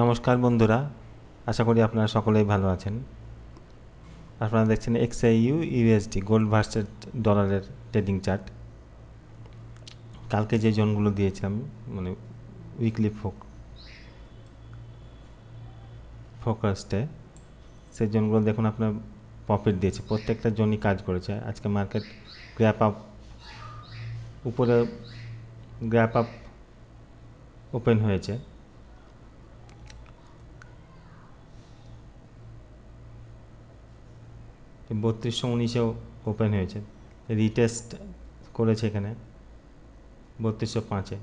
নমস্কার বন্ধুরা, আশা করি আপনারা সকলেই ভালো আছেন। আপনারা দেখছেন XAU USD গোল্ড ভার্সেস ডলারের ট্রেডিং চার্ট। কালকে যে জোনগুলো দিয়েছিলাম, মানে উইকলি ফোকাসডে, সেই জোনগুলো দেখুন আপনার প্রফিট দিয়েছে, প্রত্যেকটা জোনই কাজ করেছে। আজকে মার্কেট গ্র্যাপ আপ, উপরে গ্র্যাপ আপ ওপেন হয়েছে। বত্রিশশো উনিশেও ওপেন হয়েছে, রিটেস্ট করেছে এখানে 3205-এ।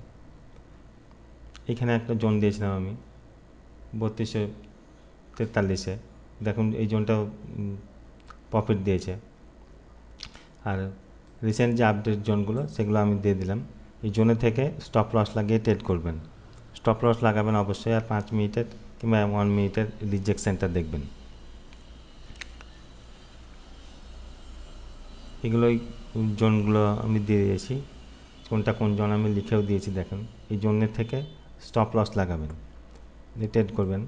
এখানে একটা জোন দিয়েছিলাম আমি 3243-এ, দেখুন এই জোনটাও প্রফিট দিয়েছে। আর রিসেন্ট যে আপডেট জোনগুলো সেগুলো আমি দিয়ে দিলাম। এই জোনে থেকে স্টপ লস লাগিয়ে ট্রেড করবেন। স্টপ লস লাগাবেন অবশ্যই, আর 5 মিনিটের কিংবা 1 মিনিটের রিজেকশনটা দেখবেন। এগুলোই জোনগুলো আমি দিয়ে দিয়েছি, কোনটা কোন জোন আমি লিখেও দিয়েছি। দেখেন এই জোনের থেকে স্টপ লস লাগাবেন, ট্রেড করবেন।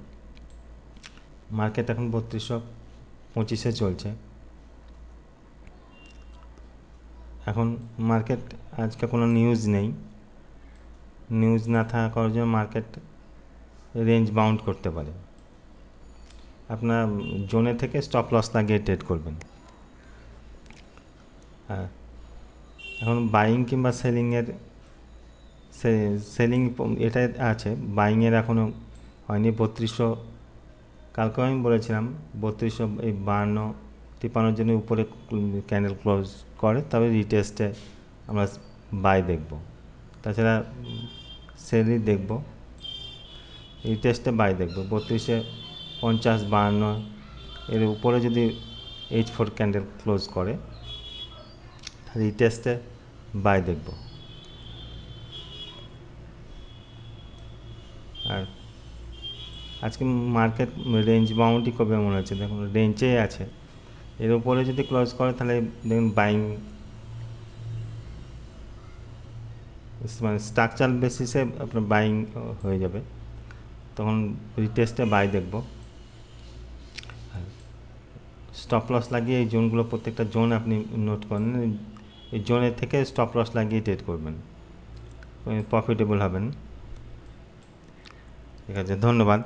মার্কেট এখন 3225-এ চলছে। এখন মার্কেট আজকে কোনো নিউজ নেই, নিউজ না থাকার জন্য মার্কেট রেঞ্জ বাউন্ড করতে পারে। আপনার জোনে থেকে স্টপ লস লাগিয়ে ট্রেড করবেন। হ্যাঁ, এখন বাইং কিংবা সেলিংয়ের সেলিং এটা আছে, বাইংয়ের এখনও হয়নি। 3200 কালকেও আমি বলেছিলাম 3252-53 জনের উপরে ক্যান্ডেল ক্লোজ করে তবে রিটেস্টে আমরা বাই দেখব, তাছাড়া সেলই দেখব। রিটেস্টে বাই দেখব 3250-52 এর উপরে যদি H4 ক্যান্ডেল ক্লোজ করে রিটেস্টে বাই দেখব। আর আজকে মার্কেট রেঞ্জ বাউন্ডই করবে মনে হচ্ছে, দেখুন রেঞ্জেই আছে। এর উপরে যদি ক্লোজ করে তাহলে দেখুন বাইং, মানে স্ট্রাকচারাল বেসিসে আপনার বাইং হয়ে যাবে, তখন রিটেস্টে বাই দেখব। স্টপ লস লাগিয়ে এই জোনগুলো, প্রত্যেকটা জোন আপনি নোট করেন, এই জোনের থেকে স্টপ লস লাগিয়ে ট্রেড করবেন, প্রফিটেবল হবেন। ঠিক আছে, ধন্যবাদ।